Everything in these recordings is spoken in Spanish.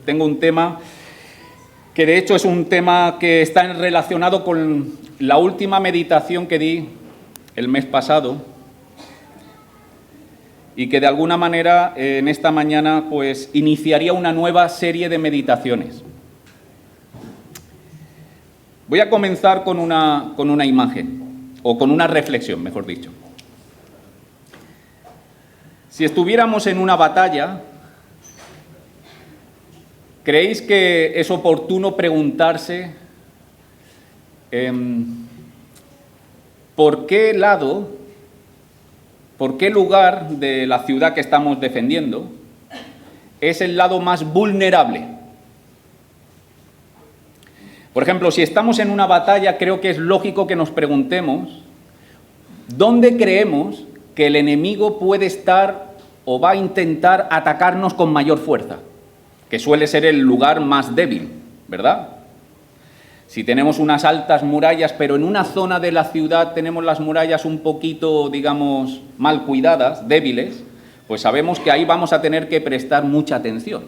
tengo un tema que de hecho es un tema que está relacionado con la última meditación que di el mes pasado y que de alguna manera en esta mañana pues iniciaría una nueva serie de meditaciones. Voy a comenzar con una imagen, o con una reflexión, mejor dicho. Si estuviéramos en una batalla, ¿creéis que es oportuno preguntarse por qué lado, por qué lugar de la ciudad que estamos defendiendo es el lado más vulnerable? Por ejemplo, si estamos en una batalla, creo que es lógico que nos preguntemos ¿dónde creemos que el enemigo puede estar o va a intentar atacarnos con mayor fuerza? Que suele ser el lugar más débil, ¿verdad? Si tenemos unas altas murallas, pero en una zona de la ciudad tenemos las murallas un poquito, digamos, mal cuidadas, débiles, pues sabemos que ahí vamos a tener que prestar mucha atención.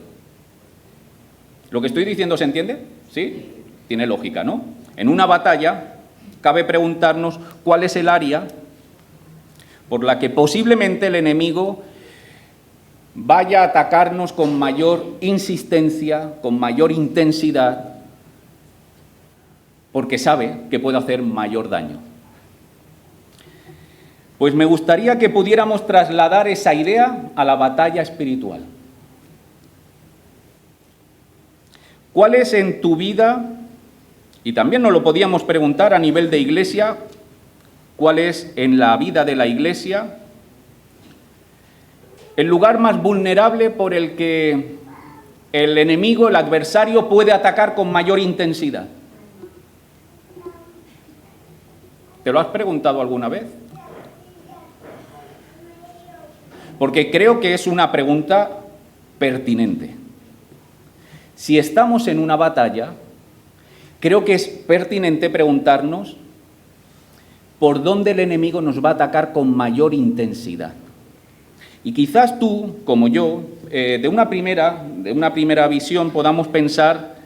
¿Lo que estoy diciendo se entiende? ¿Sí? Tiene lógica, ¿no? En una batalla cabe preguntarnos cuál es el área por la que posiblemente el enemigo vaya a atacarnos con mayor insistencia, con mayor intensidad, porque sabe que puede hacer mayor daño. Pues me gustaría que pudiéramos trasladar esa idea a la batalla espiritual. ¿Cuál es en tu vida, y también nos lo podíamos preguntar a nivel de iglesia, cuál es en la vida de la iglesia el lugar más vulnerable por el que el enemigo, el adversario, puede atacar con mayor intensidad? ¿Te lo has preguntado alguna vez? Porque creo que es una pregunta pertinente. Si estamos en una batalla, creo que es pertinente preguntarnos por dónde el enemigo nos va a atacar con mayor intensidad. Y quizás tú, como yo, de una primera visión podamos pensar,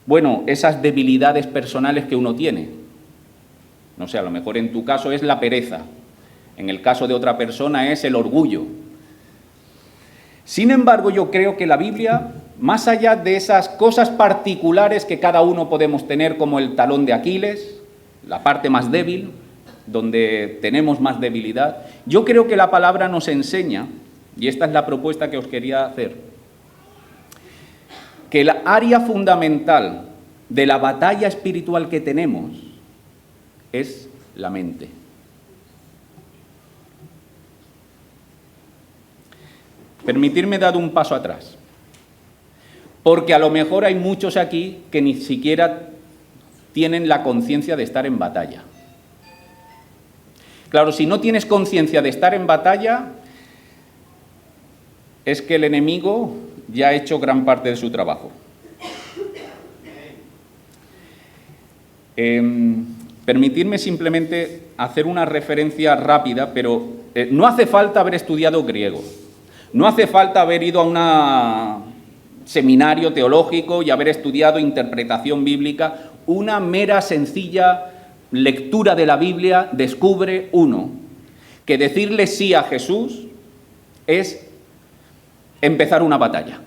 bueno, esas debilidades personales que uno tiene. No sé, a lo mejor en tu caso es la pereza, en el caso de otra persona es el orgullo. Sin embargo, yo creo que la Biblia, más allá de esas cosas particulares que cada uno podemos tener, como el talón de Aquiles, la parte más débil, donde tenemos más debilidad, yo creo que la palabra nos enseña, y esta es la propuesta que os quería hacer, que la área fundamental de la batalla espiritual que tenemos es la mente. Permitirme dar un paso atrás, porque a lo mejor hay muchos aquí que ni siquiera tienen la conciencia de estar en batalla. Claro, si no tienes conciencia de estar en batalla, es que el enemigo ya ha hecho gran parte de su trabajo. Permitirme simplemente hacer una referencia rápida, pero no hace falta haber estudiado griego, no hace falta haber ido a un seminario teológico y haber estudiado interpretación bíblica. Una mera, sencilla lectura de la Biblia descubre uno que decirle sí a Jesús es empezar una batalla.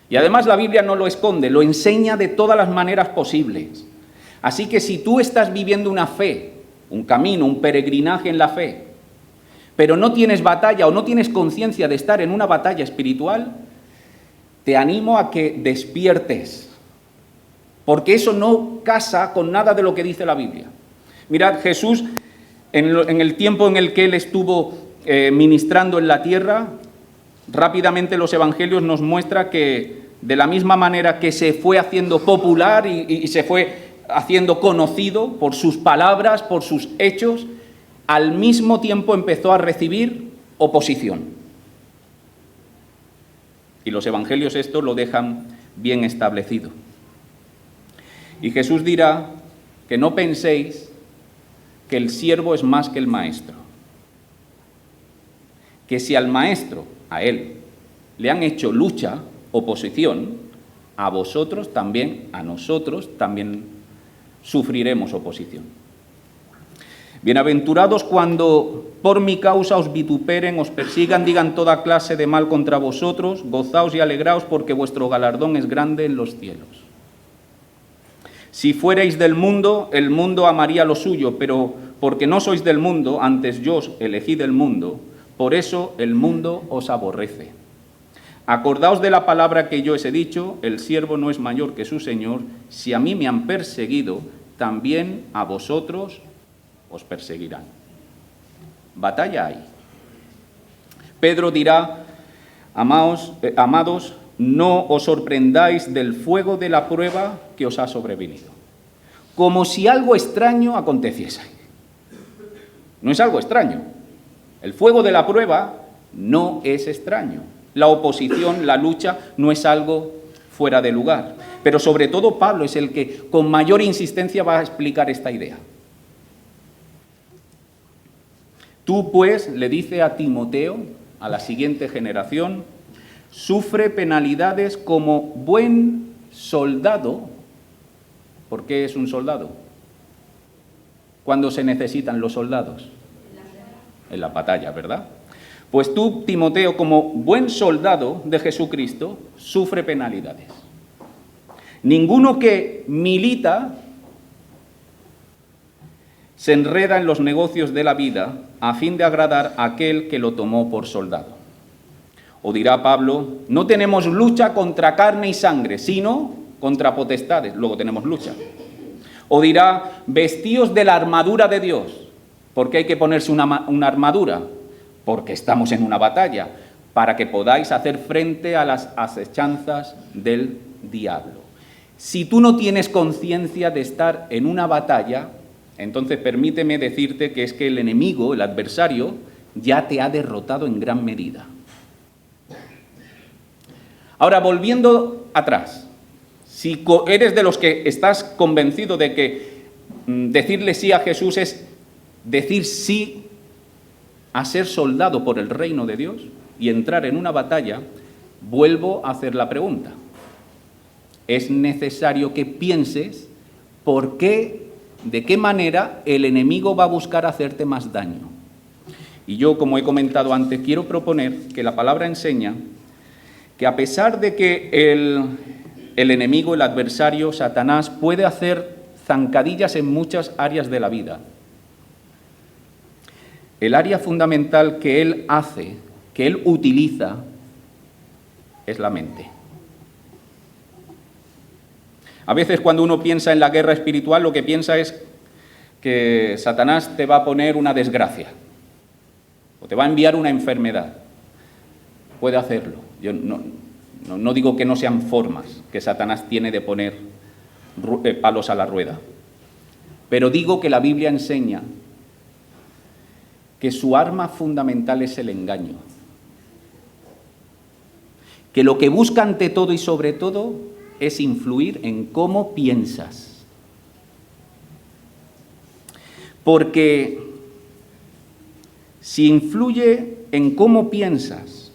Y además la Biblia no lo esconde, lo enseña de todas las maneras posibles. Así que si tú estás viviendo una fe, un camino, un peregrinaje en la fe, pero no tienes batalla o no tienes conciencia de estar en una batalla espiritual, te animo a que despiertes, porque eso no casa con nada de lo que dice la Biblia. Mirad, Jesús, en el tiempo en el que Él estuvo ministrando en la tierra, rápidamente los evangelios nos muestran que de la misma manera que se fue haciendo popular y se fue haciendo conocido por sus palabras, por sus hechos, al mismo tiempo empezó a recibir oposición. Y los evangelios esto lo dejan bien establecido. Y Jesús dirá que no penséis que el siervo es más que el maestro. Que si al maestro, a él, le han hecho lucha, oposición, a vosotros también, a nosotros también sufriremos oposición. Bienaventurados cuando por mi causa os vituperen, os persigan, digan toda clase de mal contra vosotros, gozaos y alegraos porque vuestro galardón es grande en los cielos. Si fuerais del mundo, el mundo amaría lo suyo, pero porque no sois del mundo, antes yo os elegí del mundo, por eso el mundo os aborrece. Acordaos de la palabra que yo os he dicho, el siervo no es mayor que su señor, si a mí me han perseguido, también a vosotros os perseguirán. Batalla hay. Pedro dirá, amados, no os sorprendáis del fuego de la prueba que os ha sobrevenido. Como si algo extraño aconteciese. No es algo extraño. El fuego de la prueba no es extraño. La oposición, la lucha, no es algo fuera de lugar. Pero sobre todo Pablo es el que con mayor insistencia va a explicar esta idea. Tú, pues, le dice a Timoteo, a la siguiente generación, sufre penalidades como buen soldado. ¿Por qué es un soldado? ¿Cuándo se necesitan los soldados? En la batalla, ¿verdad? Pues tú, Timoteo, como buen soldado de Jesucristo, sufre penalidades. Ninguno que milita se enreda en los negocios de la vida a fin de agradar a aquel que lo tomó por soldado. O dirá Pablo, no tenemos lucha contra carne y sangre, sino contra potestades. Luego tenemos lucha. O dirá, vestíos de la armadura de Dios. ¿Por qué hay que ponerse una armadura? Porque estamos en una batalla, para que podáis hacer frente a las acechanzas del diablo. Si tú no tienes conciencia de estar en una batalla, entonces permíteme decirte que es que el enemigo, el adversario, ya te ha derrotado en gran medida. Ahora, volviendo atrás, si eres de los que estás convencido de que decirle sí a Jesús es decir sí a ser soldado por el reino de Dios y entrar en una batalla, vuelvo a hacer la pregunta. Es necesario que pienses por qué, de qué manera el enemigo va a buscar hacerte más daño. Y yo, como he comentado antes, quiero proponer que la palabra enseña que a pesar de que el enemigo, el adversario, Satanás, puede hacer zancadillas en muchas áreas de la vida, el área fundamental que él hace, que él utiliza, es la mente. A veces cuando uno piensa en la guerra espiritual, lo que piensa es que Satanás te va a poner una desgracia o te va a enviar una enfermedad. Puede hacerlo. Yo no digo que no sean formas que Satanás tiene de poner palos a la rueda, pero digo que la Biblia enseña que su arma fundamental es el engaño. Que lo que busca ante todo y sobre todo es influir en cómo piensas. Porque si influye en cómo piensas,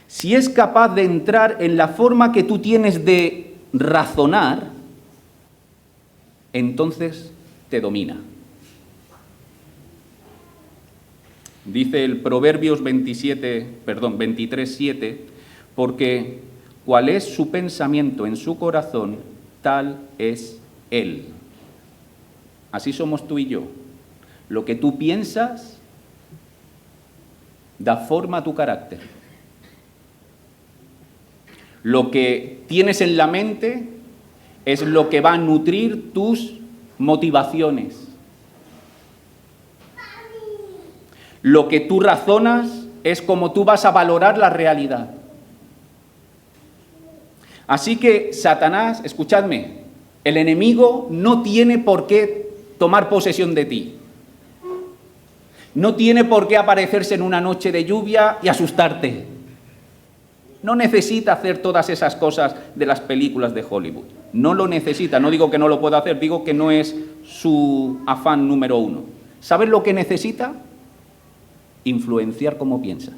si es capaz de entrar en la forma que tú tienes de razonar, entonces te domina. Dice el Proverbios 23:7, porque cuál es su pensamiento en su corazón, tal es él. Así somos tú y yo. Lo que tú piensas da forma a tu carácter. Lo que tienes en la mente es lo que va a nutrir tus motivaciones. Lo que tú razonas es como tú vas a valorar la realidad. Así que Satanás, escuchadme, el enemigo no tiene por qué tomar posesión de ti. No tiene por qué aparecerse en una noche de lluvia y asustarte. No necesita hacer todas esas cosas de las películas de Hollywood. No lo necesita. No digo que no lo pueda hacer, digo que no es su afán número uno. ¿Sabes lo que necesita? Influenciar cómo piensas.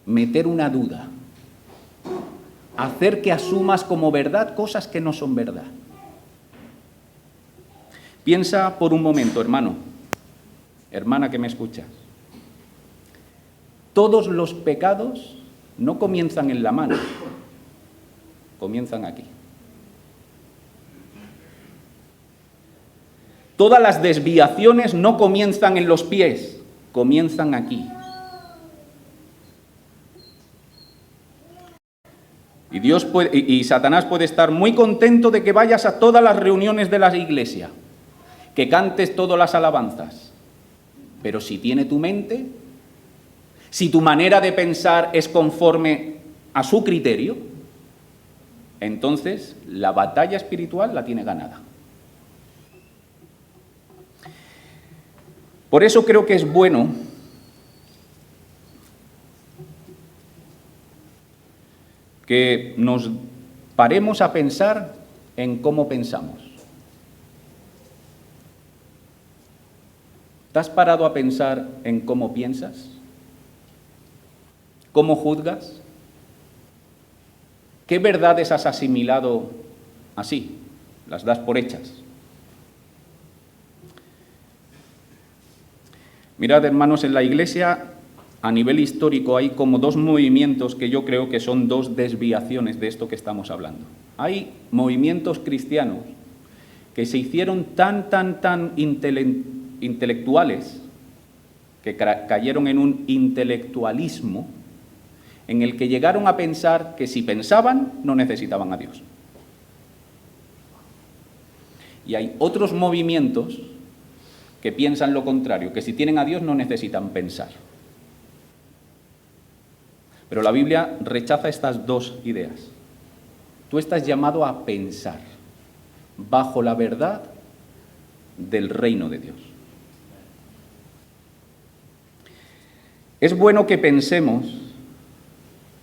meter una duda, hacer que asumas como verdad cosas que no son verdad. Piensa por un momento, hermano, hermana que me escuchas. Todos los pecados no comienzan en la mano, comienzan aquí. Todas las desviaciones no comienzan en los pies, comienzan aquí. Y Satanás puede estar muy contento de que vayas a todas las reuniones de la iglesia, que cantes todas las alabanzas. Pero si tiene tu mente, si tu manera de pensar es conforme a su criterio, entonces la batalla espiritual la tiene ganada. Por eso creo que es bueno que nos paremos a pensar en cómo pensamos. ¿Te has parado a pensar en cómo piensas? ¿Cómo juzgas? ¿Qué verdades has asimilado así? Las das por hechas. Mirad, hermanos, en la Iglesia, a nivel histórico, hay como dos movimientos que yo creo que son dos desviaciones de esto que estamos hablando. Hay movimientos cristianos que se hicieron tan intelectuales, que cayeron en un intelectualismo, en el que llegaron a pensar que si pensaban, no necesitaban a Dios. Y hay otros movimientos que piensan lo contrario, que si tienen a Dios no necesitan pensar. Pero la Biblia rechaza estas dos ideas. Tú estás llamado a pensar bajo la verdad del reino de Dios. Es bueno que pensemos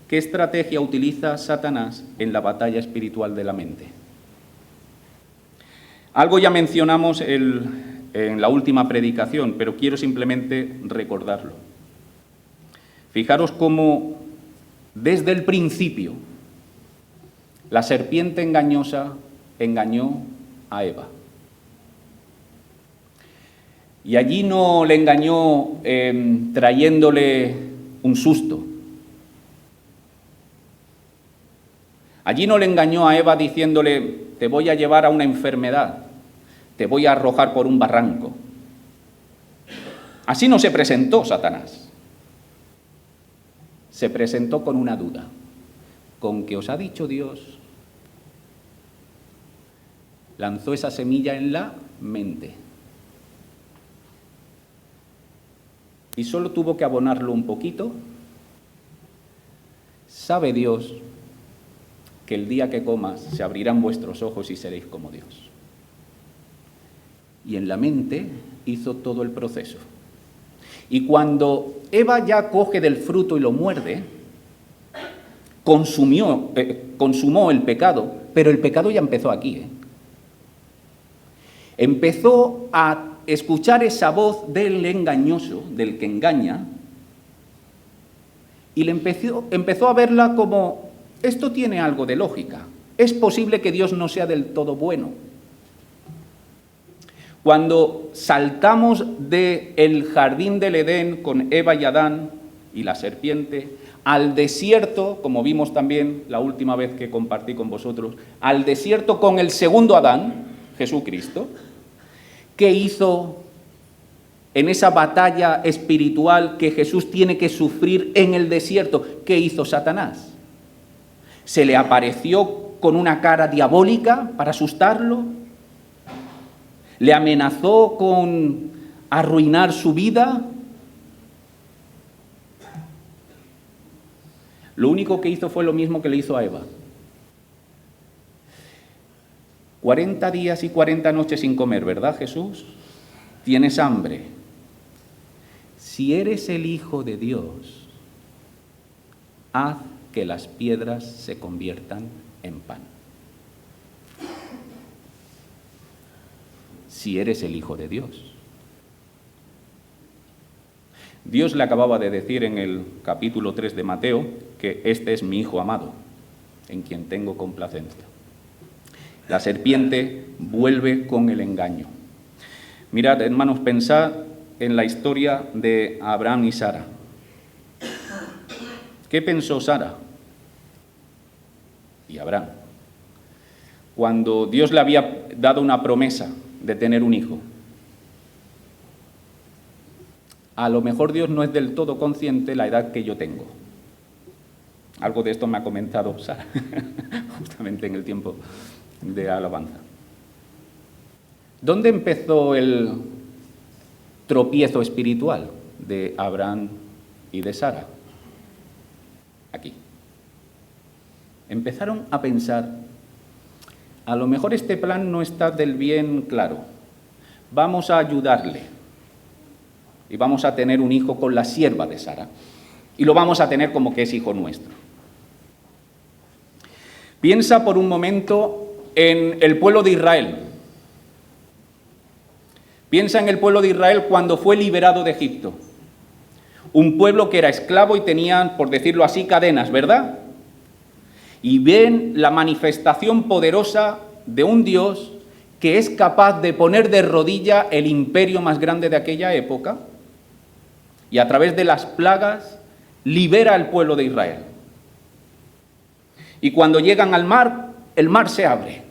qué estrategia utiliza Satanás en la batalla espiritual de la mente. Algo ya mencionamos en la última predicación, pero quiero simplemente recordarlo. Fijaros cómo desde el principio la serpiente engañosa engañó a Eva. Y allí no le engañó trayéndole un susto. Allí no le engañó a Eva diciéndole, te voy a llevar a una enfermedad, te voy a arrojar por un barranco. Así no se presentó Satanás. Se presentó con una duda, con que os ha dicho Dios. Lanzó esa semilla en la mente. Y solo tuvo que abonarlo un poquito. Sabe Dios que el día que comas se abrirán vuestros ojos y seréis como Dios. Y en la mente hizo todo el proceso. Y cuando Eva ya coge del fruto y lo muerde, consumó el pecado, pero el pecado ya empezó aquí. Empezó a escuchar esa voz del engañoso, del que engaña, y le empezó a verla como, esto tiene algo de lógica. Es posible que Dios no sea del todo bueno. Cuando saltamos del jardín del Edén con Eva y Adán y la serpiente, al desierto, como vimos también la última vez que compartí con vosotros, al desierto con el segundo Adán, Jesucristo, ¿qué hizo en esa batalla espiritual que Jesús tiene que sufrir en el desierto? ¿Qué hizo Satanás? ¿Se le apareció con una cara diabólica para asustarlo? ¿Le amenazó con arruinar su vida? Lo único que hizo fue lo mismo que le hizo a Eva. 40 días y 40 noches sin comer, ¿verdad, Jesús? Tienes hambre. Si eres el Hijo de Dios, haz que las piedras se conviertan en pan. Si eres el Hijo de Dios. Dios le acababa de decir en el capítulo 3 de Mateo que este es mi Hijo amado, en quien tengo complacencia. La serpiente vuelve con el engaño. Mirad, hermanos, pensad en la historia de Abraham y Sara. ¿Qué pensó Sara y Abraham cuando Dios le había dado una promesa de tener un hijo? A lo mejor Dios no es del todo consciente de la edad que yo tengo. Algo de esto me ha comentado Sara, justamente en el tiempo de alabanza. ¿Dónde empezó el tropiezo espiritual de Abraham y de Sara? Aquí. Empezaron a pensar, a lo mejor este plan no está del bien claro, vamos a ayudarle y vamos a tener un hijo con la sierva de Sara y lo vamos a tener como que es hijo nuestro. Piensa por un momento en el pueblo de Israel. Piensa en el pueblo de Israel cuando fue liberado de Egipto. Un pueblo que era esclavo y tenía, por decirlo así, cadenas, ¿verdad? Y ven la manifestación poderosa de un Dios que es capaz de poner de rodilla el imperio más grande de aquella época y a través de las plagas libera al pueblo de Israel. Y cuando llegan al mar, el mar se abre.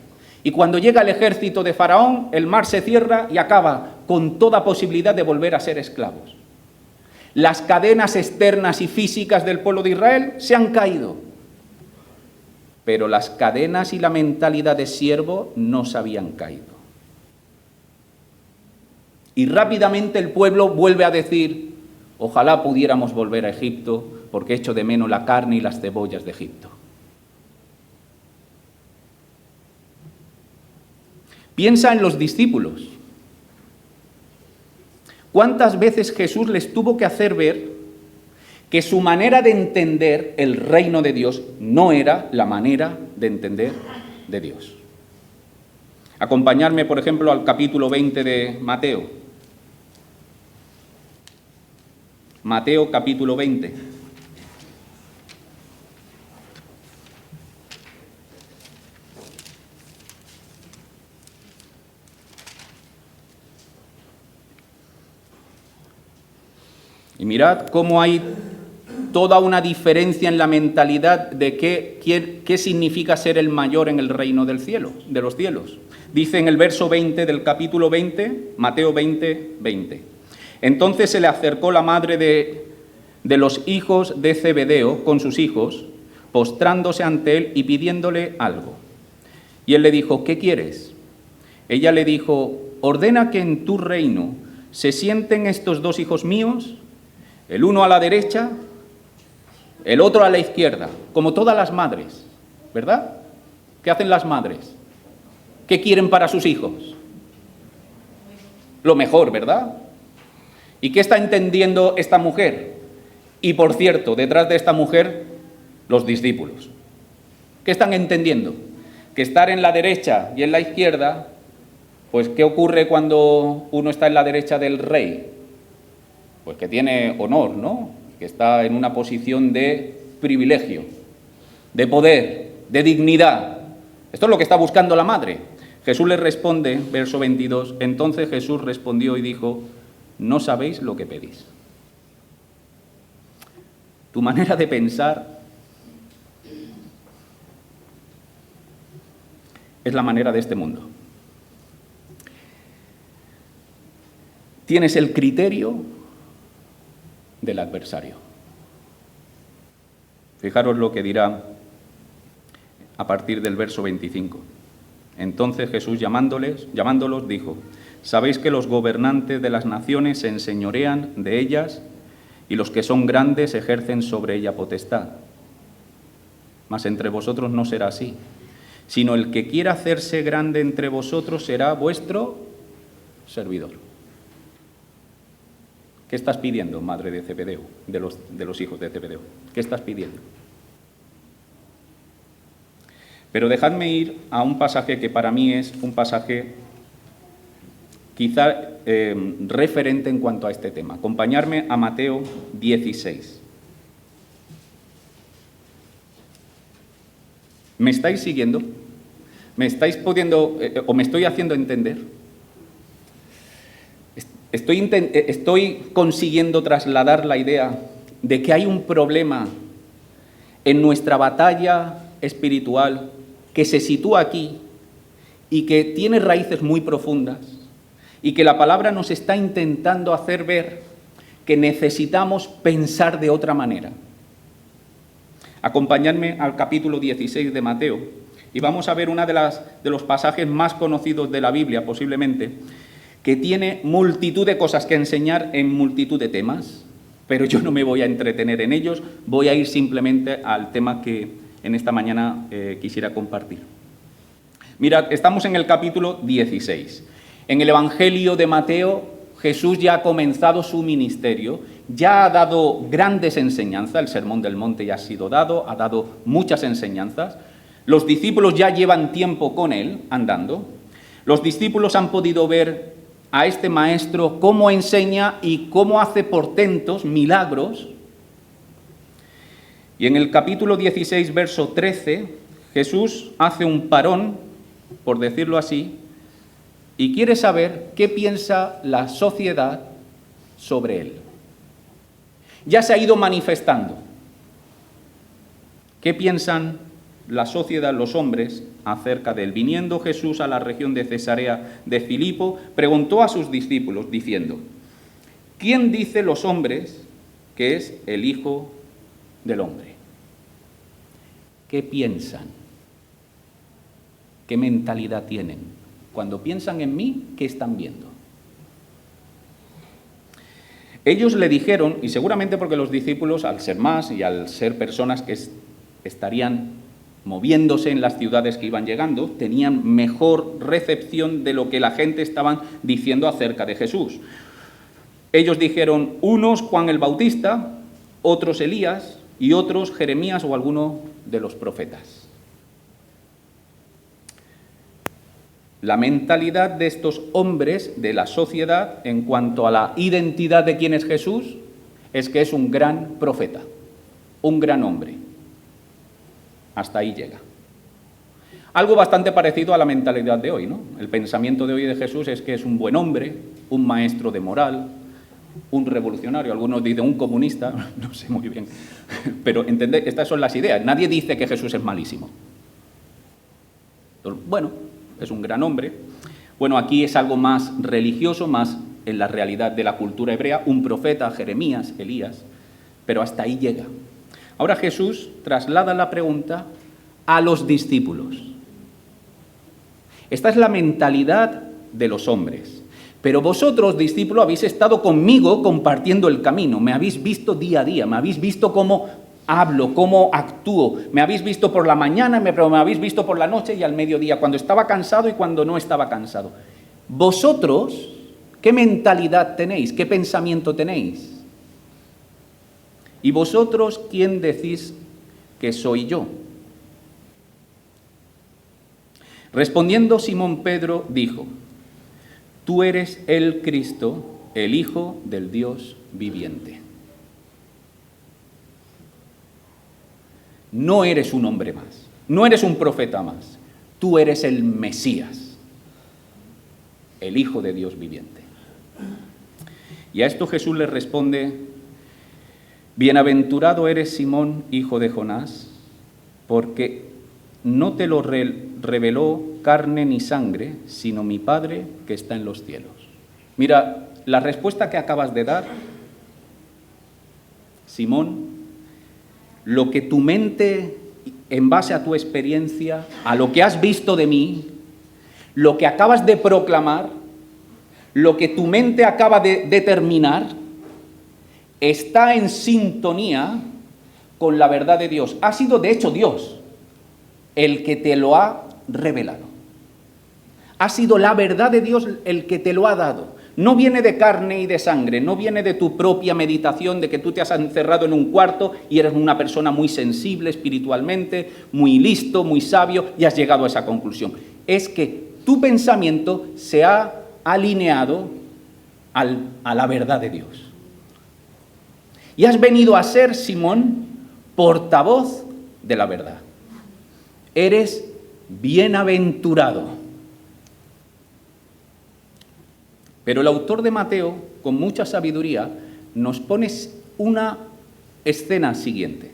Y cuando llega el ejército de Faraón, el mar se cierra y acaba con toda posibilidad de volver a ser esclavos. Las cadenas externas y físicas del pueblo de Israel se han caído, pero las cadenas y la mentalidad de siervo no se habían caído. Y rápidamente el pueblo vuelve a decir, ojalá pudiéramos volver a Egipto, porque echo de menos la carne y las cebollas de Egipto. Piensa en los discípulos. ¿Cuántas veces Jesús les tuvo que hacer ver que su manera de entender el reino de Dios no era la manera de entender de Dios? Acompañarme, por ejemplo, al capítulo 20 de Mateo. Mateo capítulo 20. Y mirad cómo hay toda una diferencia en la mentalidad de qué significa ser el mayor en el reino del cielo, de los cielos. Dice en el verso 20 del capítulo 20, Mateo 20, 20. Entonces se le acercó la madre de los hijos de Zebedeo con sus hijos, postrándose ante él y pidiéndole algo. Y él le dijo, ¿qué quieres? Ella le dijo, ordena que en tu reino se sienten estos dos hijos míos, el uno a la derecha, el otro a la izquierda, como todas las madres, ¿verdad? ¿Qué hacen las madres? ¿Qué quieren para sus hijos? Lo mejor, ¿verdad? ¿Y qué está entendiendo esta mujer? Y por cierto, detrás de esta mujer, los discípulos. ¿Qué están entendiendo? Que estar en la derecha y en la izquierda, pues ¿qué ocurre cuando uno está en la derecha del rey? Pues que tiene honor, ¿no? Que está en una posición de privilegio, de poder, de dignidad. Esto es lo que está buscando la madre. Jesús le responde, verso 22, entonces Jesús respondió y dijo, no sabéis lo que pedís. Tu manera de pensar es la manera de este mundo. Tienes el criterio del adversario. Fijaros lo que dirá a partir del verso 25. Entonces Jesús llamándolos dijo, ¿sabéis que los gobernantes de las naciones se enseñorean de ellas y los que son grandes ejercen sobre ella potestad? Mas entre vosotros no será así, sino el que quiera hacerse grande entre vosotros será vuestro servidor. ¿Qué estás pidiendo, madre de Zebedeo, de los hijos de Zebedeo? ¿Qué estás pidiendo? Pero dejadme ir a un pasaje que para mí es un pasaje quizá referente en cuanto a este tema. Acompañarme a Mateo 16. ¿Me estáis siguiendo? ¿Me estáis pudiendo o me estoy haciendo entender? Estoy consiguiendo trasladar la idea de que hay un problema en nuestra batalla espiritual que se sitúa aquí y que tiene raíces muy profundas y que la palabra nos está intentando hacer ver que necesitamos pensar de otra manera. Acompañadme al capítulo 16 de Mateo y vamos a ver uno de los pasajes más conocidos de la Biblia, posiblemente, que tiene multitud de cosas que enseñar en multitud de temas, pero yo no me voy a entretener en ellos, voy a ir simplemente al tema que en esta mañana quisiera compartir. Mirad, estamos en el capítulo 16. En el Evangelio de Mateo, Jesús ya ha comenzado su ministerio, ya ha dado grandes enseñanzas, el Sermón del Monte ya ha sido dado, ha dado muchas enseñanzas, los discípulos ya llevan tiempo con él, andando, los discípulos han podido ver a este maestro cómo enseña y cómo hace portentos, milagros. Y en el capítulo 16, verso 13, Jesús hace un parón, por decirlo así, y quiere saber qué piensa la sociedad sobre él. Ya se ha ido manifestando. ¿Qué piensan la sociedad, los hombres, acerca de él? Viniendo Jesús a la región de Cesarea de Filipo, preguntó a sus discípulos, diciendo: ¿quién dice los hombres que es el Hijo del Hombre? ¿Qué piensan? ¿Qué mentalidad tienen? Cuando piensan en mí, ¿qué están viendo? Ellos le dijeron, y seguramente porque los discípulos, al ser más y al ser personas que estarían moviéndose en las ciudades que iban llegando, tenían mejor recepción de lo que la gente estaba diciendo acerca de Jesús. Ellos dijeron, unos Juan el Bautista, otros Elías y otros Jeremías o alguno de los profetas. La mentalidad de estos hombres de la sociedad en cuanto a la identidad de quién es Jesús es que es un gran profeta, un gran hombre. Hasta ahí llega. Algo bastante parecido a la mentalidad de hoy, ¿no? El pensamiento de hoy de Jesús es que es un buen hombre, un maestro de moral, un revolucionario, algunos dicen un comunista, no sé muy bien, pero entended, estas son las ideas. Nadie dice que Jesús es malísimo. Entonces, bueno, es un gran hombre. Bueno, aquí es algo más religioso, más en la realidad de la cultura hebrea, un profeta, Jeremías, Elías, pero hasta ahí llega. Ahora Jesús traslada la pregunta a los discípulos. Esta es la mentalidad de los hombres. Pero vosotros, discípulos, habéis estado conmigo compartiendo el camino. Me habéis visto día a día, me habéis visto cómo hablo, cómo actúo. Me habéis visto por la mañana, pero me habéis visto por la noche y al mediodía, cuando estaba cansado y cuando no estaba cansado. Vosotros, ¿qué mentalidad tenéis? ¿Qué pensamiento tenéis? ¿Y vosotros quién decís que soy yo? Respondiendo Simón Pedro dijo: tú eres el Cristo, el Hijo del Dios viviente. No eres un hombre más, no eres un profeta más, tú eres el Mesías, el Hijo de Dios viviente. Y a esto Jesús le responde: bienaventurado eres Simón, hijo de Jonás, porque no te lo reveló carne ni sangre, sino mi Padre que está en los cielos. Mira, la respuesta que acabas de dar, Simón, lo que tu mente, en base a tu experiencia, a lo que has visto de mí, lo que acabas de proclamar, lo que tu mente acaba de determinar, está en sintonía con la verdad de Dios. Ha sido, de hecho, Dios el que te lo ha revelado. Ha sido la verdad de Dios el que te lo ha dado. No viene de carne y de sangre, no viene de tu propia meditación, de que tú te has encerrado en un cuarto y eres una persona muy sensible espiritualmente, muy listo, muy sabio y has llegado a esa conclusión. Es que tu pensamiento se ha alineado a la verdad de Dios. Y has venido a ser, Simón, portavoz de la verdad. Eres bienaventurado. Pero el autor de Mateo, con mucha sabiduría, nos pone una escena siguiente.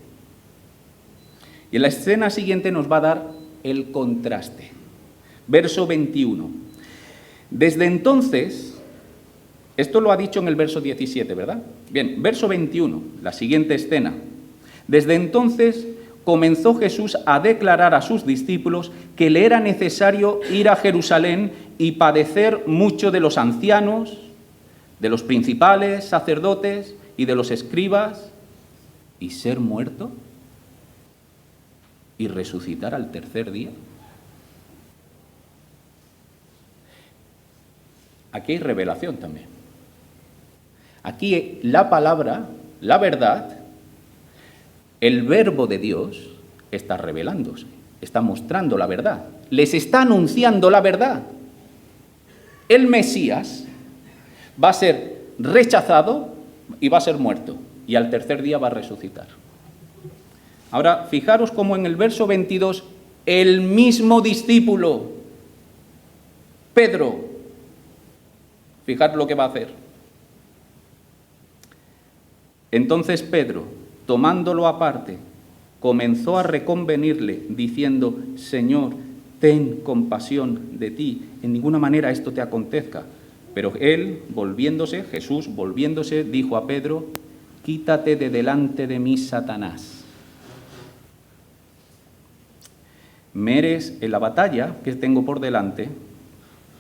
Y en la escena siguiente nos va a dar el contraste. Verso 21. Desde entonces, esto lo ha dicho en el verso 17, ¿verdad? Bien, verso 21, la siguiente escena. Desde entonces comenzó Jesús a declarar a sus discípulos que le era necesario ir a Jerusalén y padecer mucho de los ancianos, de los principales sacerdotes y de los escribas, y ser muerto y resucitar al tercer día. Aquí hay revelación también. Aquí la palabra, la verdad, el verbo de Dios está revelándose, está mostrando la verdad, les está anunciando la verdad. El Mesías va a ser rechazado y va a ser muerto, y al tercer día va a resucitar. Ahora, fijaros cómo en el verso 22, el mismo discípulo, Pedro, fijad lo que va a hacer. Entonces Pedro, tomándolo aparte, comenzó a reconvenirle, diciendo: Señor, ten compasión de ti, en ninguna manera esto te acontezca. Pero él, volviéndose, Jesús, volviéndose, dijo a Pedro: quítate de delante de mí, Satanás. Me eres, en la batalla que tengo por delante,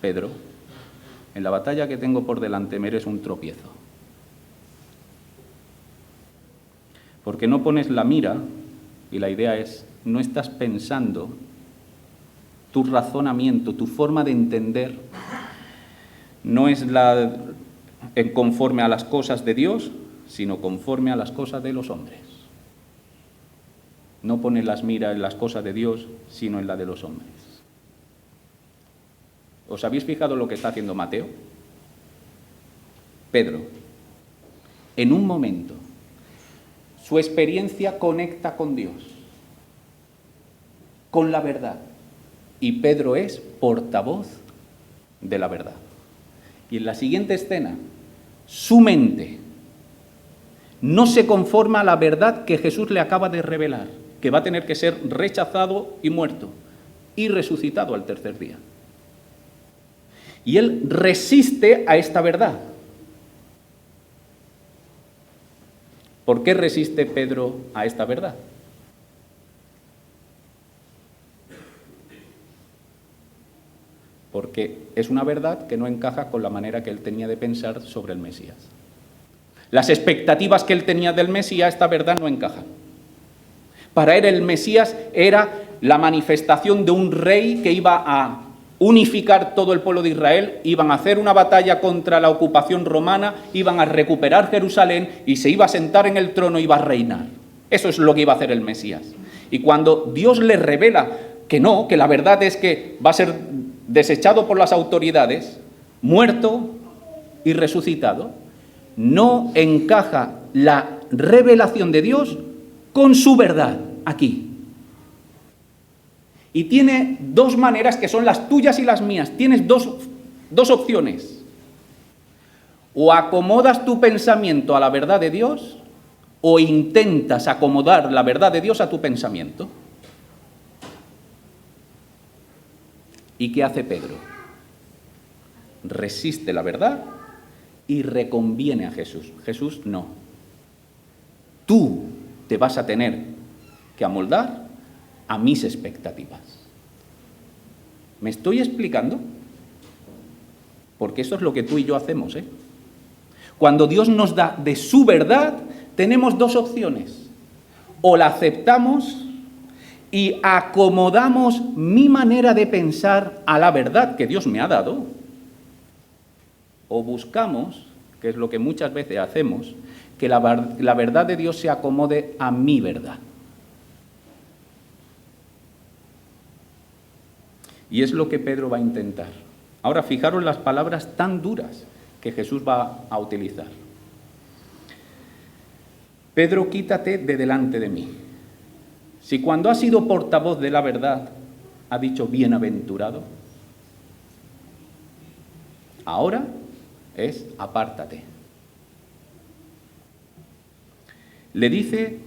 Pedro, en la batalla que tengo por delante me eres un tropiezo. Porque no pones la mira, y la idea es, no estás pensando, tu razonamiento, tu forma de entender, no es conforme a las cosas de Dios, sino conforme a las cosas de los hombres. No pones las miras en las cosas de Dios, sino en la de los hombres. ¿Os habéis fijado lo que está haciendo Mateo? Pedro, en un momento, su experiencia conecta con Dios, con la verdad. Y Pedro es portavoz de la verdad. Y en la siguiente escena, su mente no se conforma a la verdad que Jesús le acaba de revelar, que va a tener que ser rechazado y muerto, y resucitado al tercer día. Y él resiste a esta verdad. ¿Por qué resiste Pedro a esta verdad? Porque es una verdad que no encaja con la manera que él tenía de pensar sobre el Mesías. Las expectativas que él tenía del Mesías, esta verdad no encaja. Para él el Mesías era la manifestación de un rey que iba a unificar todo el pueblo de Israel, iban a hacer una batalla contra la ocupación romana, iban a recuperar Jerusalén y se iba a sentar en el trono y iba a reinar. Eso es lo que iba a hacer el Mesías. Y cuando Dios le revela que no, que la verdad es que va a ser desechado por las autoridades, muerto y resucitado, no encaja la revelación de Dios con su verdad aquí. Y tiene dos maneras que son las tuyas y las mías. Tienes dos opciones. O acomodas tu pensamiento a la verdad de Dios, o intentas acomodar la verdad de Dios a tu pensamiento. ¿Y qué hace Pedro? Resiste la verdad y reconviene a Jesús. Jesús, no. Tú te vas a tener que amoldar a mis expectativas. ¿Me estoy explicando? Porque eso es lo que tú y yo hacemos, ¿eh? Cuando Dios nos da de su verdad, tenemos dos opciones. O la aceptamos y acomodamos mi manera de pensar a la verdad que Dios me ha dado, o buscamos, que es lo que muchas veces hacemos, que la verdad de Dios se acomode a mi verdad. Y es lo que Pedro va a intentar. Ahora fijaros las palabras tan duras que Jesús va a utilizar. Pedro, quítate de delante de mí. Si cuando ha sido portavoz de la verdad ha dicho bienaventurado, ahora es apártate. Le dice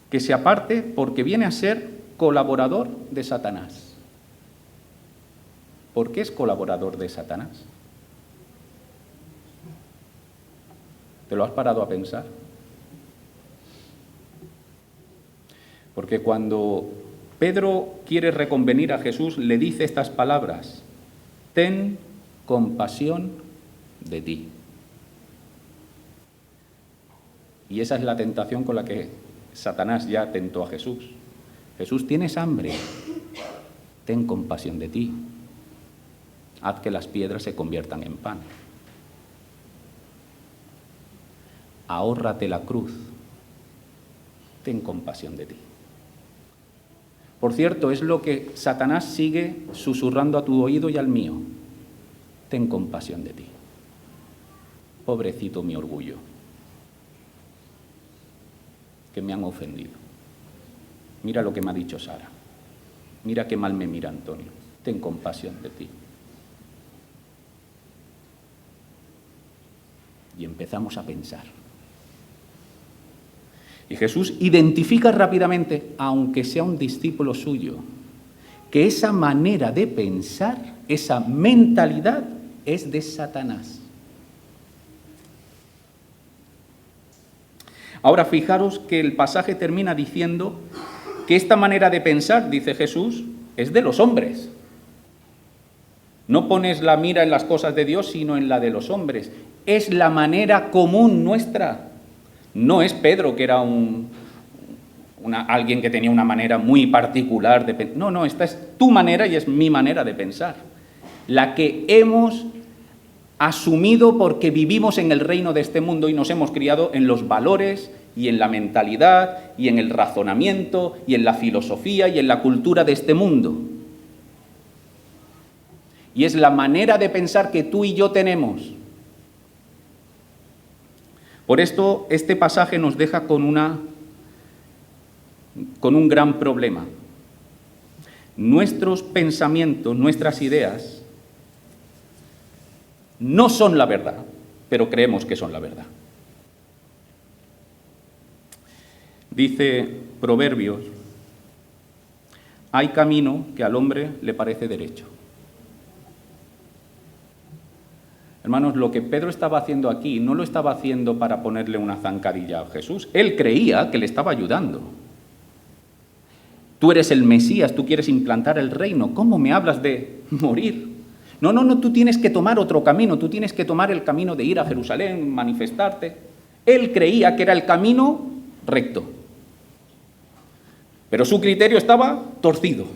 que se aparte porque viene a ser colaborador de Satanás. ¿Por qué es colaborador de Satanás? ¿Te lo has parado a pensar? Porque cuando Pedro quiere reconvenir a Jesús, le dice estas palabras: ten compasión de ti. Y esa es la tentación con la que Satanás ya tentó a Jesús. Jesús, ¿tienes hambre? Ten compasión de ti. Haz que las piedras se conviertan en pan. Ahórrate la cruz. Ten compasión de ti. Por cierto, es lo que Satanás sigue susurrando a tu oído y al mío. Ten compasión de ti. Pobrecito mi orgullo, que me han ofendido. Mira lo que me ha dicho Sara. Mira qué mal me mira Antonio. Ten compasión de ti. Y empezamos a pensar. Y Jesús identifica rápidamente, aunque sea un discípulo suyo, que esa manera de pensar, esa mentalidad, es de Satanás. Ahora fijaros que el pasaje termina diciendo que esta manera de pensar, dice Jesús, es de los hombres. No pones la mira en las cosas de Dios, sino en la de los hombres. Es la manera común nuestra. No es Pedro, que era alguien que tenía una manera muy particular de pensar. No, esta es tu manera y es mi manera de pensar. La que hemos asumido porque vivimos en el reino de este mundo y nos hemos criado en los valores y en la mentalidad y en el razonamiento y en la filosofía y en la cultura de este mundo. Y es la manera de pensar que tú y yo tenemos. Por esto, este pasaje nos deja con un gran problema. Nuestros pensamientos, nuestras ideas, no son la verdad, pero creemos que son la verdad. Dice Proverbios: hay camino que al hombre le parece derecho. Hermanos, lo que Pedro estaba haciendo aquí no lo estaba haciendo para ponerle una zancadilla a Jesús. Él creía que le estaba ayudando. Tú eres el Mesías, tú quieres implantar el reino. ¿Cómo me hablas de morir? No, tú tienes que tomar otro camino. Tú tienes que tomar el camino de ir a Jerusalén, manifestarte. Él creía que era el camino recto. Pero su criterio estaba torcido.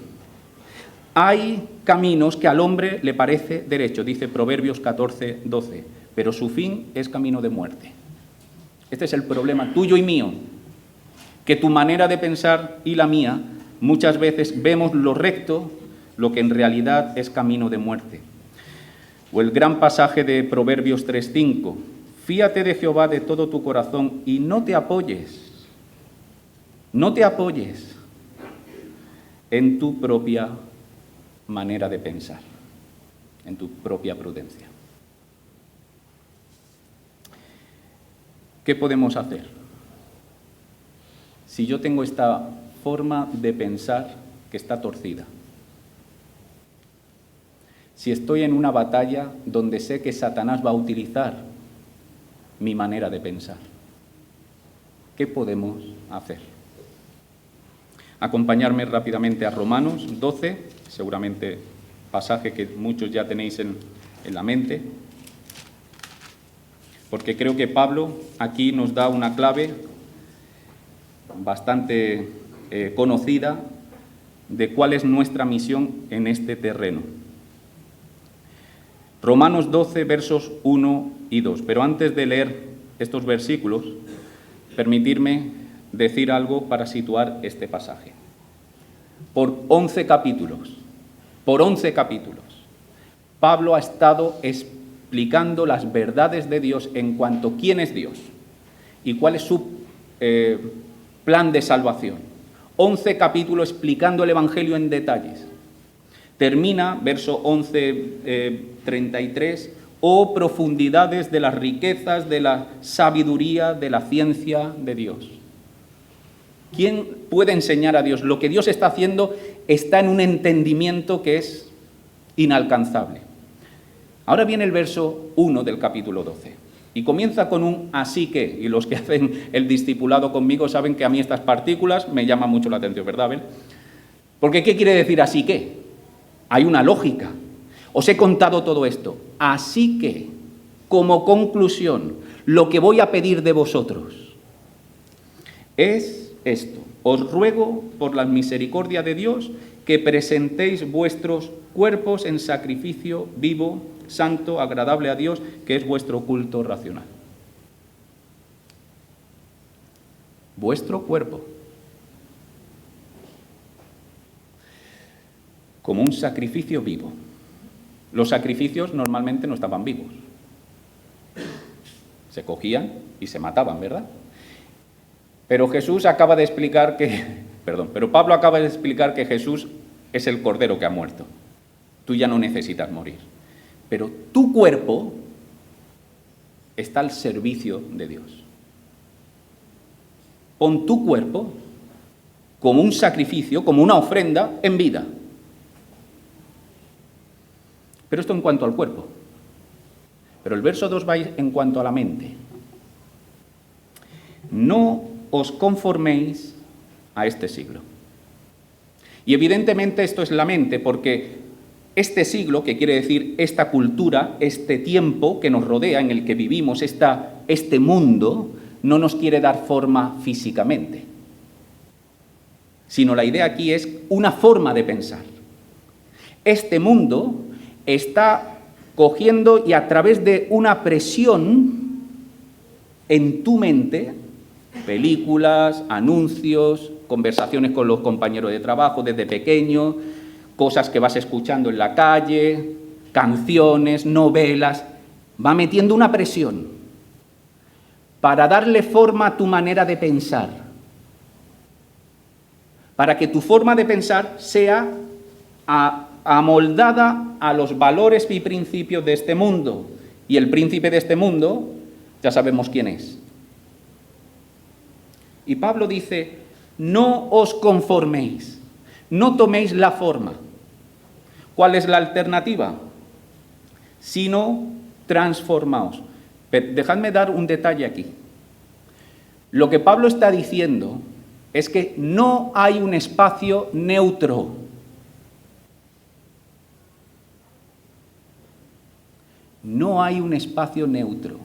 Hay caminos que al hombre le parece derecho, dice Proverbios 14:12, pero su fin es camino de muerte. Este es el problema tuyo y mío, que tu manera de pensar y la mía, muchas veces vemos lo recto, lo que en realidad es camino de muerte. O el gran pasaje de Proverbios 3:5, fíate de Jehová de todo tu corazón y no te apoyes en tu propia manera de pensar, en tu propia prudencia. ¿Qué podemos hacer? Si yo tengo esta forma de pensar que está torcida, si estoy en una batalla donde sé que Satanás va a utilizar mi manera de pensar, ¿qué podemos hacer? Acompañarme rápidamente a Romanos 12, seguramente pasaje que muchos ya tenéis en la mente, porque creo que Pablo aquí nos da una clave bastante conocida de cuál es nuestra misión en este terreno. Romanos 12, versos 1 y 2. Pero antes de leer estos versículos, permitirme decir algo para situar este pasaje. Por 11 capítulos, Pablo ha estado explicando las verdades de Dios en cuanto a quién es Dios y cuál es su plan de salvación. 11 capítulos explicando el Evangelio en detalles. Termina, verso 11, 33, oh profundidades de las riquezas, de la sabiduría, de la ciencia de Dios. ¿Quién puede enseñar a Dios? Lo que Dios está haciendo está en un entendimiento que es inalcanzable. Ahora viene el verso 1 del capítulo 12 y comienza con un así que, y los que hacen el discipulado conmigo saben que a mí estas partículas me llaman mucho la atención, ¿verdad, Abel? Porque ¿qué quiere decir así que? Hay una lógica. Os he contado todo esto. Así que, como conclusión, lo que voy a pedir de vosotros es esto. Os ruego, por la misericordia de Dios, que presentéis vuestros cuerpos en sacrificio vivo, santo, agradable a Dios, que es vuestro culto racional. Vuestro cuerpo. Como un sacrificio vivo. Los sacrificios normalmente no estaban vivos. Se cogían y se mataban, ¿verdad? Pero Jesús acaba de explicar pero Pablo acaba de explicar que Jesús es el Cordero que ha muerto. Tú ya no necesitas morir. Pero tu cuerpo está al servicio de Dios. Pon tu cuerpo como un sacrificio, como una ofrenda en vida. Pero esto en cuanto al cuerpo. Pero el verso 2 va en cuanto a la mente. No os conforméis a este siglo. Y evidentemente esto es la mente, porque este siglo, que quiere decir esta cultura, este tiempo que nos rodea, en el que vivimos, este mundo, no nos quiere dar forma físicamente. Sino la idea aquí es una forma de pensar. Este mundo está cogiendo y a través de una presión en tu mente, películas, anuncios, conversaciones con los compañeros de trabajo desde pequeño, cosas que vas escuchando en la calle, canciones, novelas, va metiendo una presión para darle forma a tu manera de pensar, para que tu forma de pensar sea amoldada a los valores y principios de este mundo. Y el príncipe de este mundo, ya sabemos quién es. Y Pablo dice, no os conforméis, no toméis la forma. ¿Cuál es la alternativa? Sino transformaos. Dejadme dar un detalle aquí. Lo que Pablo está diciendo es que no hay un espacio neutro. No hay un espacio neutro.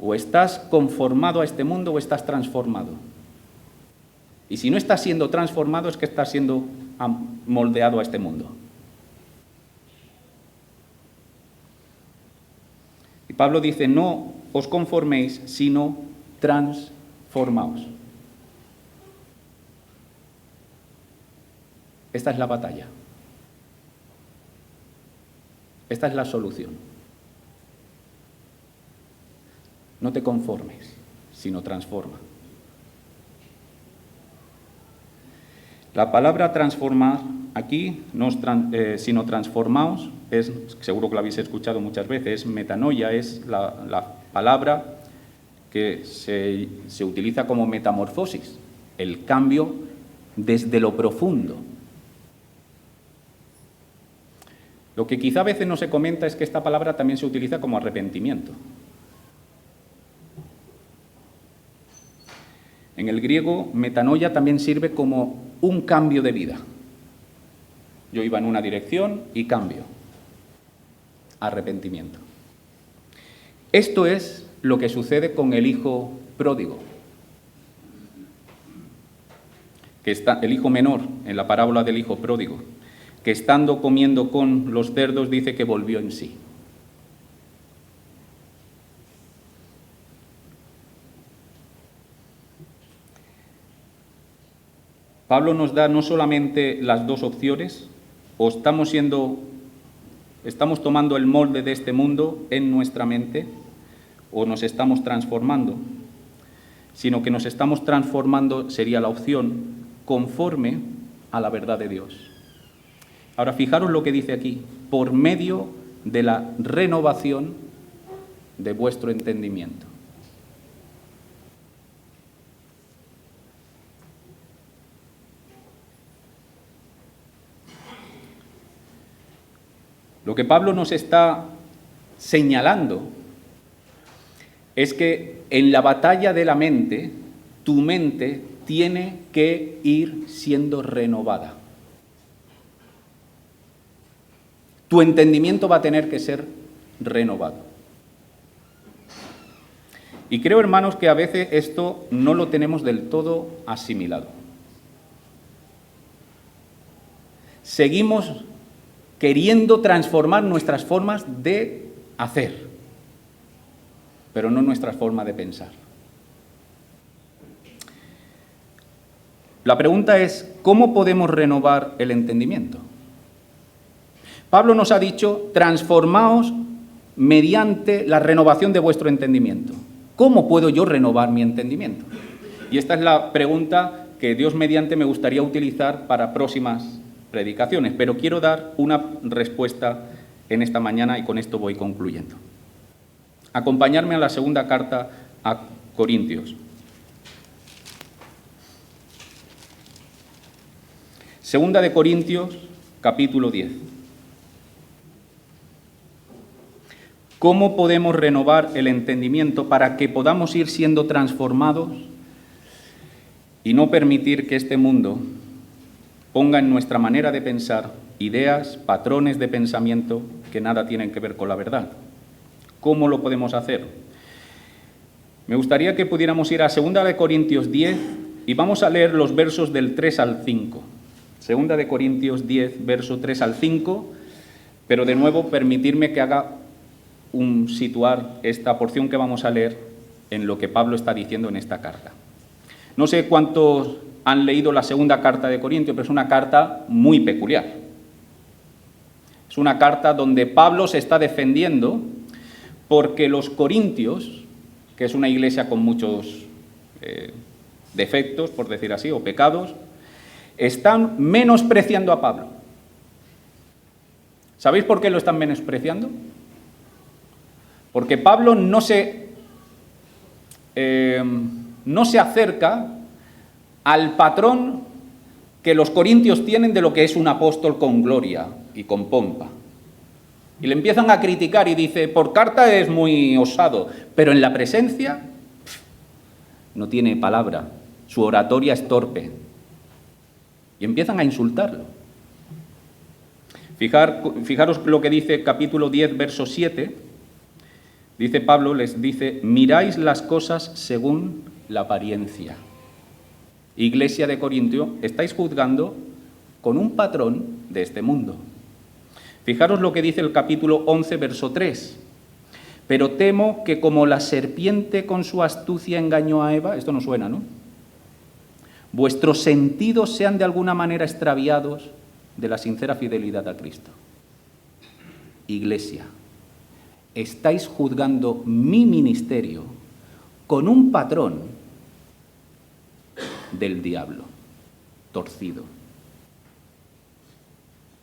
O estás conformado a este mundo o estás transformado. Y si no estás siendo transformado es que estás siendo moldeado a este mundo. Y Pablo dice, no os conforméis, sino transformaos. Esta es la batalla. Esta es la solución. No te conformes, sino transforma. La palabra transformar aquí, sino transformaos, seguro que lo habéis escuchado muchas veces, metanoia es la palabra que se utiliza como metamorfosis, el cambio desde lo profundo. Lo que quizá a veces no se comenta es que esta palabra también se utiliza como arrepentimiento. En el griego, metanoia también sirve como un cambio de vida. Yo iba en una dirección y cambio. Arrepentimiento. Esto es lo que sucede con el hijo pródigo. Que está el hijo menor, en la parábola del hijo pródigo, que estando comiendo con los cerdos dice que volvió en sí. Pablo nos da no solamente las dos opciones, o estamos tomando el molde de este mundo en nuestra mente, o nos estamos transformando, sino que nos estamos transformando, sería la opción, conforme a la verdad de Dios. Ahora, fijaros lo que dice aquí, por medio de la renovación de vuestro entendimiento. Lo que Pablo nos está señalando es que en la batalla de la mente, tu mente tiene que ir siendo renovada. Tu entendimiento va a tener que ser renovado. Y creo, hermanos, que a veces esto no lo tenemos del todo asimilado. Seguimos queriendo transformar nuestras formas de hacer, pero no nuestra forma de pensar. La pregunta es, ¿cómo podemos renovar el entendimiento? Pablo nos ha dicho, transformaos mediante la renovación de vuestro entendimiento. ¿Cómo puedo yo renovar mi entendimiento? Y esta es la pregunta que Dios mediante me gustaría utilizar para próximas predicaciones, pero quiero dar una respuesta en esta mañana y con esto voy concluyendo. Acompañarme a la segunda carta a Corintios. Segunda de Corintios, capítulo 10. ¿Cómo podemos renovar el entendimiento para que podamos ir siendo transformados y no permitir que este mundo ponga en nuestra manera de pensar ideas, patrones de pensamiento que nada tienen que ver con la verdad? ¿Cómo lo podemos hacer? Me gustaría que pudiéramos ir a 2 de Corintios 10 y vamos a leer los versos del 3 al 5. 2 de Corintios 10, verso 3 al 5, pero de nuevo permitirme que haga situar esta porción que vamos a leer en lo que Pablo está diciendo en esta carta. No sé cuántos han leído la segunda carta de Corintios, pero es una carta muy peculiar. Es una carta donde Pablo se está defendiendo porque los corintios, que es una iglesia con muchos defectos, por decir así, o pecados, están menospreciando a Pablo. ¿Sabéis por qué lo están menospreciando? Porque Pablo no se acerca al patrón que los corintios tienen de lo que es un apóstol con gloria y con pompa. Y le empiezan a criticar y dice, por carta es muy osado, pero en la presencia no tiene palabra, su oratoria es torpe. Y empiezan a insultarlo. Fijaros lo que dice capítulo 10, verso 7. Dice Pablo, les dice, miráis las cosas según la apariencia. Iglesia de Corintio, estáis juzgando con un patrón de este mundo. Fijaros lo que dice el capítulo 11, verso 3. Pero temo que como la serpiente con su astucia engañó a Eva, esto no suena, ¿no? Vuestros sentidos sean de alguna manera extraviados de la sincera fidelidad a Cristo. Iglesia, estáis juzgando mi ministerio con un patrón del diablo, torcido.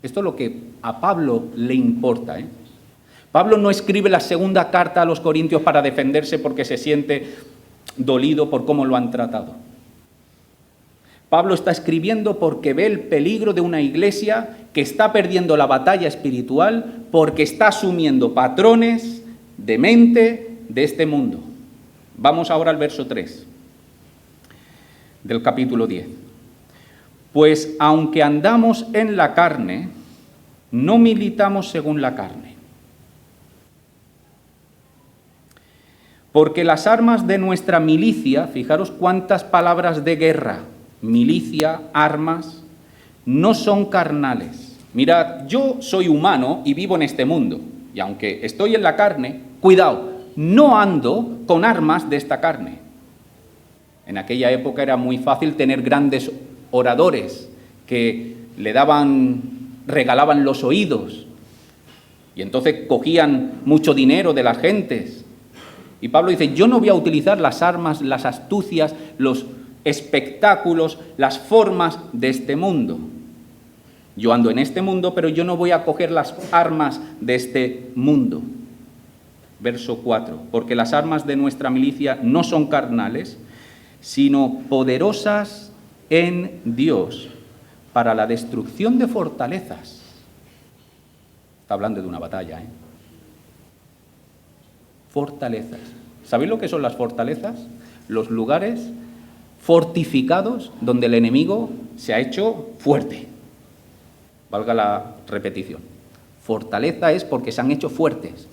Esto es lo que a Pablo le importa, ¿eh? Pablo no escribe la segunda carta a los corintios para defenderse porque se siente dolido por cómo lo han tratado. Pablo está escribiendo porque ve el peligro de una iglesia que está perdiendo la batalla espiritual porque está asumiendo patrones de mente de este mundo. Vamos ahora al verso 3 del capítulo 10. Pues aunque andamos en la carne, no militamos según la carne. Porque las armas de nuestra milicia, fijaros cuántas palabras de guerra, milicia, armas, no son carnales. Mirad, yo soy humano y vivo en este mundo, y aunque estoy en la carne, cuidado, no ando con armas de esta carne. En aquella época era muy fácil tener grandes oradores que le daban regalaban los oídos. Y entonces cogían mucho dinero de las gentes. Y Pablo dice, yo no voy a utilizar las armas, las astucias, los espectáculos, las formas de este mundo. Yo ando en este mundo, pero yo no voy a coger las armas de este mundo. Verso 4, porque las armas de nuestra milicia no son carnales, sino poderosas en Dios para la destrucción de fortalezas. Está hablando de una batalla, ¿eh? Fortalezas. ¿Sabéis lo que son las fortalezas? Los lugares fortificados donde el enemigo se ha hecho fuerte. Valga la repetición. Fortaleza es porque se han hecho fuertes.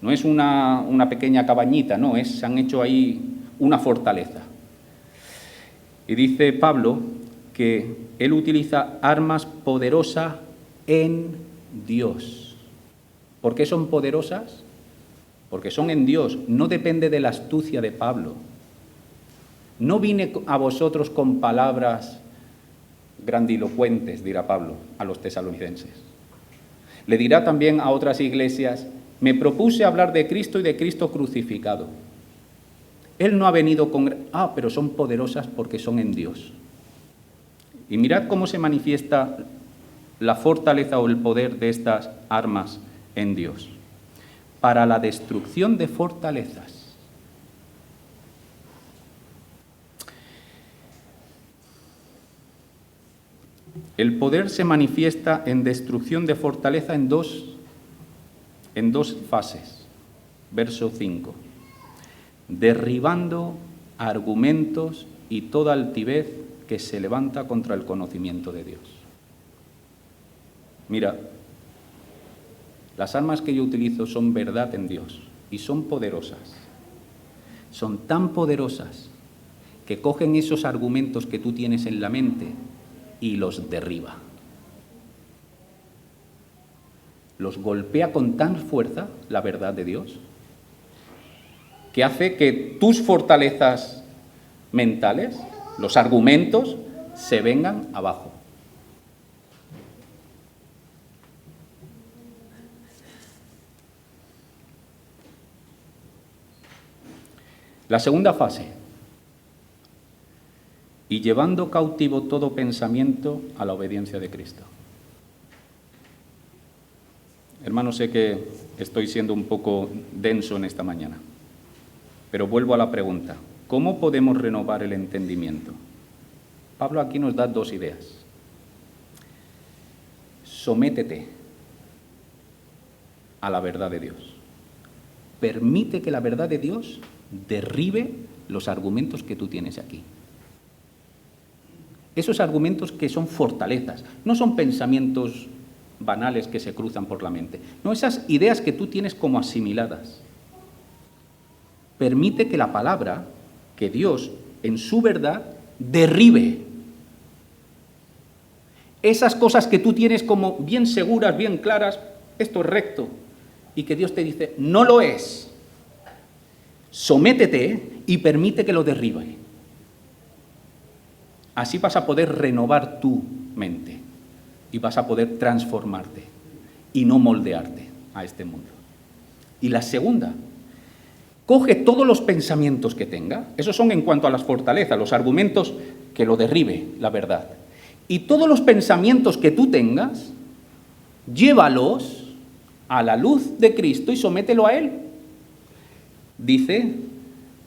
No es una pequeña cabañita, no, se han hecho ahí una fortaleza. Y dice Pablo que él utiliza armas poderosas en Dios. ¿Por qué son poderosas? Porque son en Dios, no depende de la astucia de Pablo. No vine a vosotros con palabras grandilocuentes, dirá Pablo a los tesalonicenses. Le dirá también a otras iglesias, me propuse hablar de Cristo y de Cristo crucificado. Él no ha venido con... pero son poderosas porque son en Dios. Y mirad cómo se manifiesta la fortaleza o el poder de estas armas en Dios. Para la destrucción de fortalezas. El poder se manifiesta en destrucción de fortaleza en dos fases. Verso 5. Derribando argumentos y toda altivez que se levanta contra el conocimiento de Dios. Mira, las armas que yo utilizo son verdad en Dios y son poderosas. Son tan poderosas que cogen esos argumentos que tú tienes en la mente y los derriba. Los golpea con tan fuerza la verdad de Dios que hace que tus fortalezas mentales, los argumentos, se vengan abajo. La segunda fase, y llevando cautivo todo pensamiento a la obediencia de Cristo. Hermanos, sé que estoy siendo un poco denso en esta mañana, pero vuelvo a la pregunta, ¿cómo podemos renovar el entendimiento? Pablo aquí nos da dos ideas. Sométete a la verdad de Dios. Permite que la verdad de Dios derribe los argumentos que tú tienes aquí. Esos argumentos que son fortalezas, no son pensamientos banales que se cruzan por la mente. No, esas ideas que tú tienes como asimiladas. Permite que la palabra, que Dios en su verdad derribe esas cosas que tú tienes como bien seguras, bien claras, esto es recto, y que Dios te dice, no lo es. Sométete y permite que lo derribe. Así vas a poder renovar tu mente y vas a poder transformarte y no moldearte a este mundo. Y la segunda, coge todos los pensamientos que tenga, esos son en cuanto a las fortalezas, los argumentos que lo derribe, la verdad. Y todos los pensamientos que tú tengas, llévalos a la luz de Cristo y somételo a Él. Dice,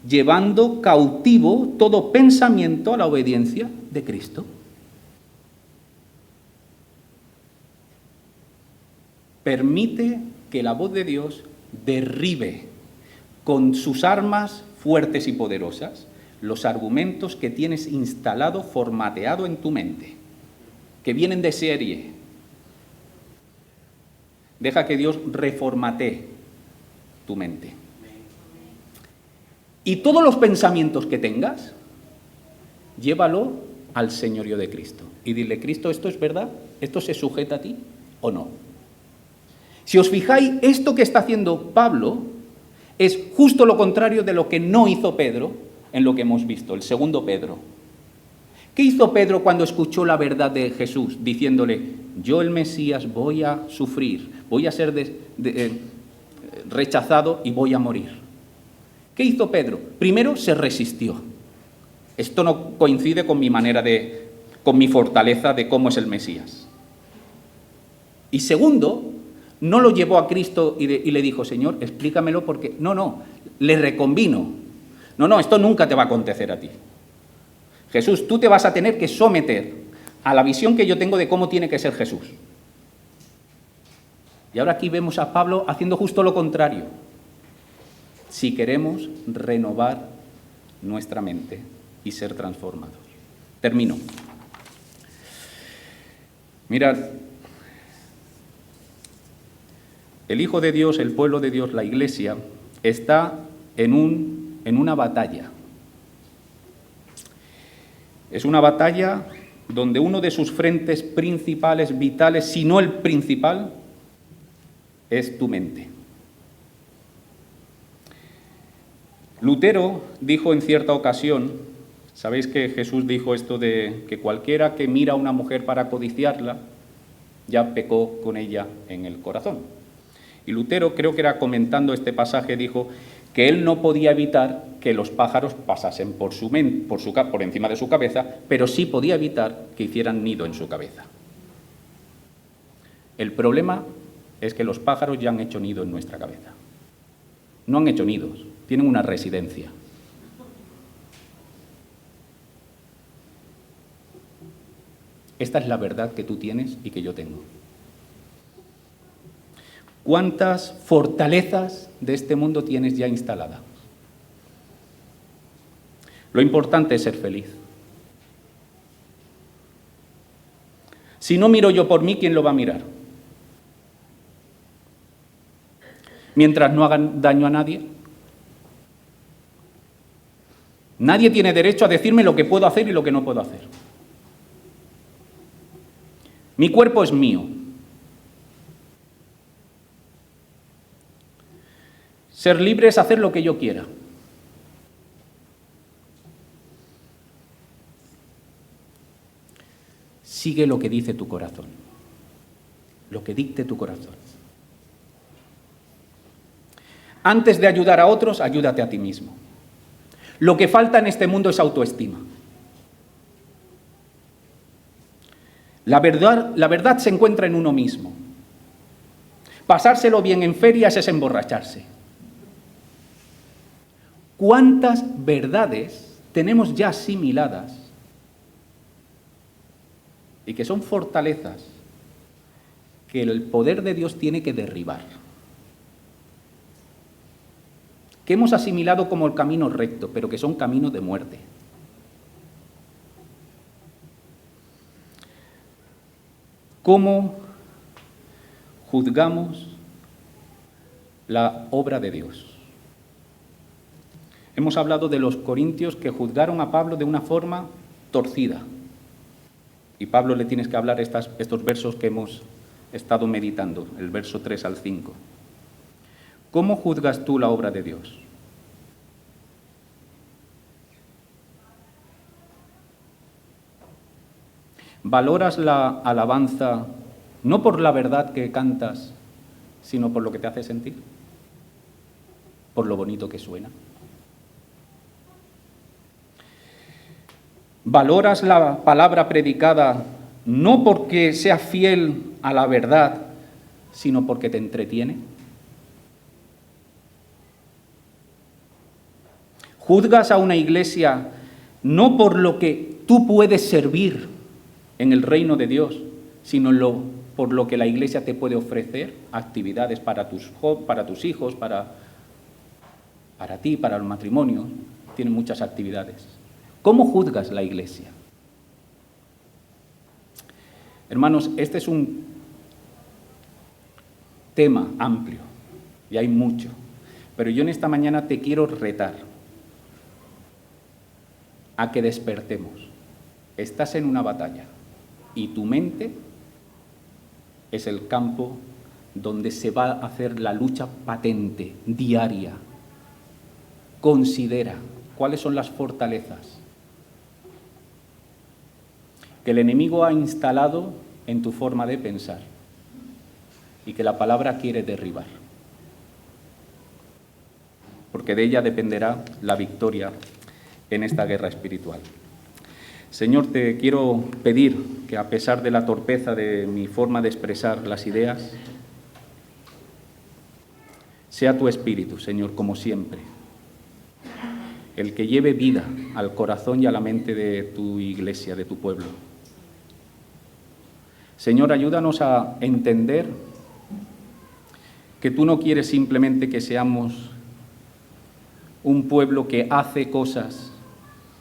llevando cautivo todo pensamiento a la obediencia de Cristo. Permite que la voz de Dios derribe con sus armas fuertes y poderosas los argumentos que tienes instalado, formateado en tu mente, que vienen de serie. Deja que Dios reformatee tu mente. Y todos los pensamientos que tengas, llévalo al señorío de Cristo. Y dile, Cristo, ¿esto es verdad? ¿Esto se sujeta a ti o no? Si os fijáis, esto que está haciendo Pablo es justo lo contrario de lo que no hizo Pedro en lo que hemos visto, el segundo Pedro. ¿Qué hizo Pedro cuando escuchó la verdad de Jesús, diciéndole, yo el Mesías voy a sufrir, voy a ser rechazado y voy a morir? ¿Qué hizo Pedro? Primero se resistió. Esto no coincide con con mi fortaleza de cómo es el Mesías. Y segundo, no lo llevó a Cristo y le dijo, Señor, explícamelo porque... No, le reconvino. No, esto nunca te va a acontecer a ti. Jesús, tú te vas a tener que someter a la visión que yo tengo de cómo tiene que ser Jesús. Y ahora aquí vemos a Pablo haciendo justo lo contrario. Si queremos renovar nuestra mente y ser transformados. Termino. Mirad, el Hijo de Dios, el pueblo de Dios, la Iglesia, está en una batalla. Es una batalla donde uno de sus frentes principales, vitales, si no el principal, es tu mente. Lutero dijo en cierta ocasión, sabéis que Jesús dijo esto de que cualquiera que mira a una mujer para codiciarla, ya pecó con ella en el corazón. Y Lutero, creo que era comentando este pasaje, dijo que él no podía evitar que los pájaros pasasen por encima de su cabeza, pero sí podía evitar que hicieran nido en su cabeza. El problema es que los pájaros ya han hecho nido en nuestra cabeza. No han hecho nidos, tienen una residencia. Esta es la verdad que tú tienes y que yo tengo. ¿Cuántas fortalezas de este mundo tienes ya instaladas? Lo importante es ser feliz. Si no miro yo por mí, ¿quién lo va a mirar? Mientras no hagan daño a nadie. Nadie tiene derecho a decirme lo que puedo hacer y lo que no puedo hacer. Mi cuerpo es mío. Ser libre es hacer lo que yo quiera. Sigue lo que dice tu corazón, lo que dicte tu corazón. Antes de ayudar a otros, ayúdate a ti mismo. Lo que falta en este mundo es autoestima. La verdad se encuentra en uno mismo. Pasárselo bien en ferias es emborracharse. ¿Cuántas verdades tenemos ya asimiladas y que son fortalezas que el poder de Dios tiene que derribar? Que hemos asimilado como el camino recto, pero que son caminos de muerte. ¿Cómo juzgamos la obra de Dios? Hemos hablado de los corintios que juzgaron a Pablo de una forma torcida. Y Pablo le tienes que hablar estos versos que hemos estado meditando, el verso 3 al 5. ¿Cómo juzgas tú la obra de Dios? ¿Valoras la alabanza no por la verdad que cantas, sino por lo que te hace sentir? ¿Por lo bonito que suena? ¿Valoras la palabra predicada no porque sea fiel a la verdad, sino porque te entretiene? ¿Juzgas a una iglesia no por lo que tú puedes servir en el reino de Dios, sino por lo que la iglesia te puede ofrecer? Actividades para tus hijos, para ti, para el matrimonio. Tienen muchas actividades. ¿Cómo juzgas la iglesia? Hermanos, este es un tema amplio y hay mucho, pero yo en esta mañana te quiero retar a que despertemos. Estás en una batalla y tu mente es el campo donde se va a hacer la lucha patente, diaria. Considera cuáles son las fortalezas que el enemigo ha instalado en tu forma de pensar y que la palabra quiere derribar, porque de ella dependerá la victoria en esta guerra espiritual. Señor, te quiero pedir que, a pesar de la torpeza de mi forma de expresar las ideas, sea tu Espíritu, Señor, como siempre, el que lleve vida al corazón y a la mente de tu iglesia, de tu pueblo. Señor, ayúdanos a entender que tú no quieres simplemente que seamos un pueblo que hace cosas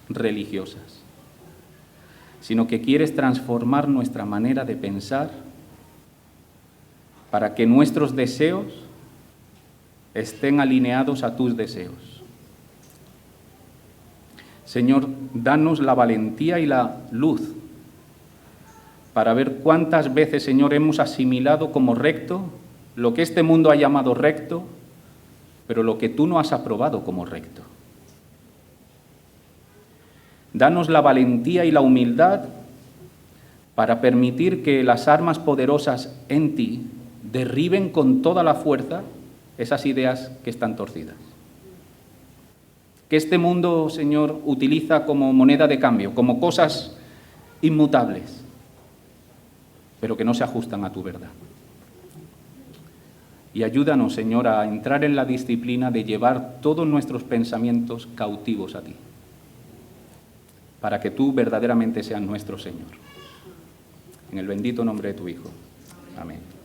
religiosas, sino que quieres transformar nuestra manera de pensar para que nuestros deseos estén alineados a tus deseos. Señor, danos la valentía y la luz para ver cuántas veces, Señor, hemos asimilado como recto lo que este mundo ha llamado recto, pero lo que tú no has aprobado como recto. Danos la valentía y la humildad para permitir que las armas poderosas en ti derriben con toda la fuerza esas ideas que están torcidas. Que este mundo, Señor, utiliza como moneda de cambio, como cosas inmutables, pero que no se ajustan a tu verdad. Y ayúdanos, Señor, a entrar en la disciplina de llevar todos nuestros pensamientos cautivos a ti, para que tú verdaderamente seas nuestro Señor. En el bendito nombre de tu Hijo. Amén.